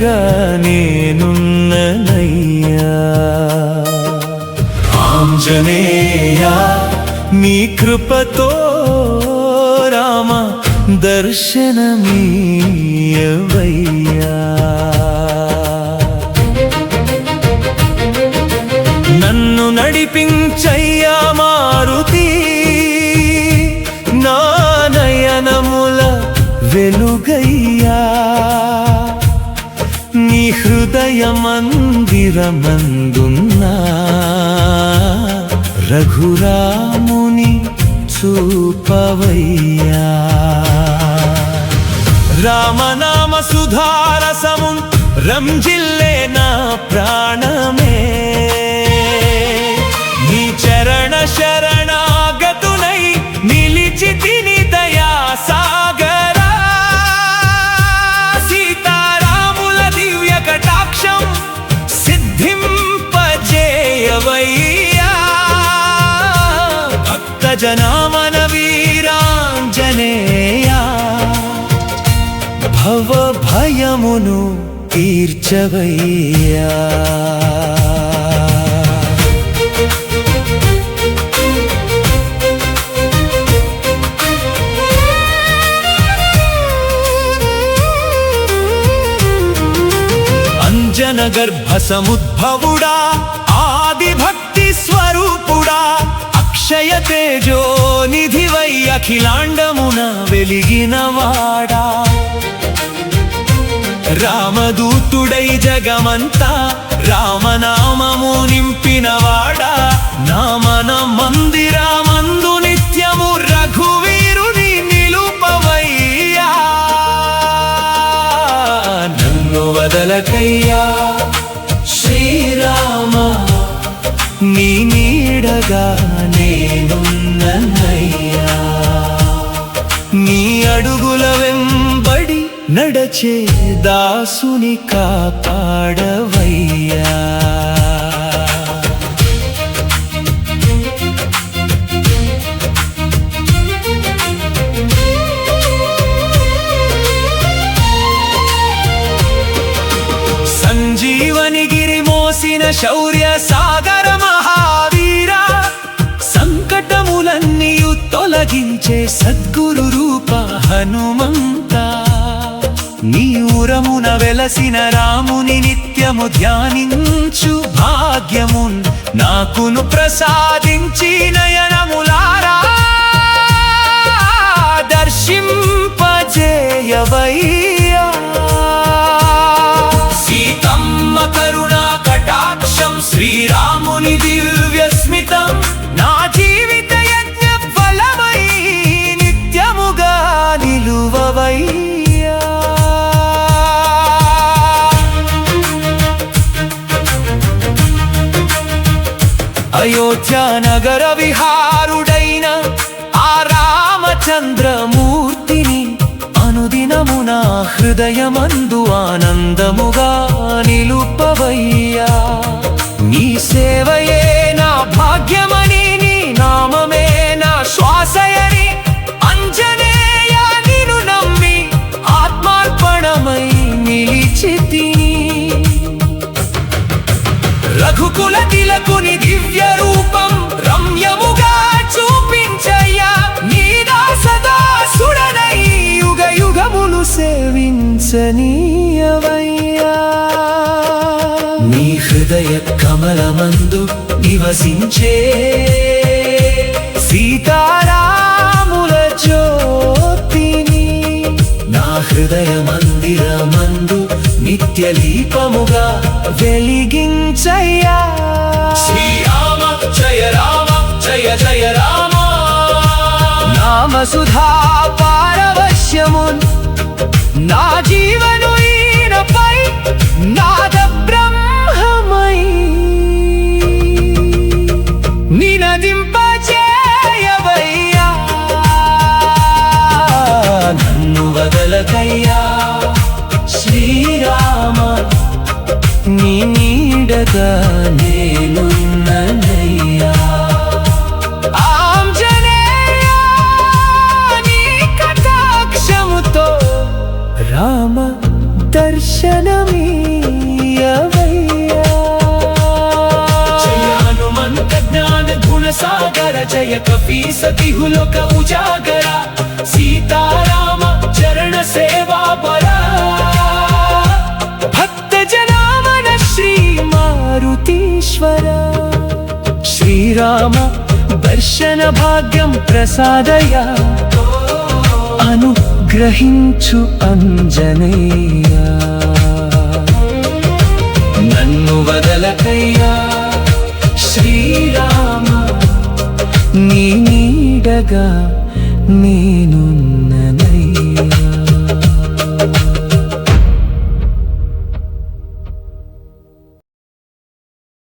నీడగా నేనున్ననయ్యా. ఆంజనేయ నీ కృపతో రామ దర్శనమీయవయ్యా. నన్ను నడిపించయ్యా మారుతి, నా నయనముల వెలుగయ్యా. నీ హృదయ మందిరమందున్నా రఘురాముని చూపవయ్యా. రామనామ సుధారసము రంజిల్లే నా ప్రాణమే. నీ చరణ శరణాగతునై నిలిచి తిని దయా సాగరా. సీతారాముల దివ్య కటాక్షం సిద్ధింపజేయవయ్యా. భక్త జనామన వీరాంజనేయా, భవ భయమును తీర్చవయ్యా. అంజన గర్భ సముద్భవుడా, ఆది భక్తి స్వరూపుడా, అక్షయ తేజో నిధివై అఖిలాండమున వెలిగినవాడా. రామదూతుడై జగమంతా రామనామము నింపినవాడా. నామన మందిరమందు నిత్యము రఘువీరుని నిలుపవయ్యా. నన్ను వదలకయ్యా శ్రీరామ, నీ నీడగా నేనున్ననయ్యా. నీ అడుగుల వెంబడి నడచే దాసుని కాపాడవయ్యా. సంజీవని గిరి మోసిన శౌర్య సాగర మహావీరా, సంకటములన్నీయు తొలగించే సద్గురు రూప హనుమంత. నీ ఊరమున వెలసిన రాముని నిత్యము ధ్యానించు భాగ్యమున్ నాకును ప్రసాదించి నయనములారా దర్శింపజేయవయ్యా. సీతమ్మ కరుణా కటాక్షం శ్రీరాముని దివ్య స్మితం నా జీవిత యజ్ఞ ఫలమై నిత్యముగా నిలువవయ్యా. అయోధ్య నగర విహారుడైన ఆ రామచంద్రమూర్తిని అనుదినమున హృదయమందు ఆనందముగా నిలుపవయ్యా. నీ సేవయే నా భాగ్యమని, నీ నామమే నా శ్వాసయని అంజనేయ నిన్ను నమ్మి ఆత్మార్పణమై నిలిచితిని. రఘుకుల తిలకుని దివ్య రూపం రమ్యముగా చూపించయ్యా. నీ దాసదాసుడనై యుగ యుగములు సేవించనీయవయ్యా. నీ హృదయ కమలమందు నివసించే సీతారాముల జ్యోతిని నా హృదయ మందిరమందు నిత్యలీపముగా వెలిగించయ్యా. శ్రీరామ జయ రామ జయ జయ రామ, నామ సుధా పారవశ్యమున్ నా జీవను ఈయనపై నాద బ్రహ్మమై నినదింపజేయవయ్యా. నన్ను వదలకయ్యా శ్రీరామ, నీ నీడగా నేనున్ననయ్యా. ఆంజనేయ నీ కటాక్షముతో రామ దర్శనమీ సాగర జయ కపీస తిహులోక ఉజాగర సీతారామ చరణ సేవా పర భక్త జనామన శ్రీ మారుతీశ్వర శ్రీరామ దర్శన భాగ్యం ప్రసాదయ అనుగ్రహించు అంజనేయ నన్ను వదలకయ్యా శ్రీరామ నీ నీడగా నేనున్నా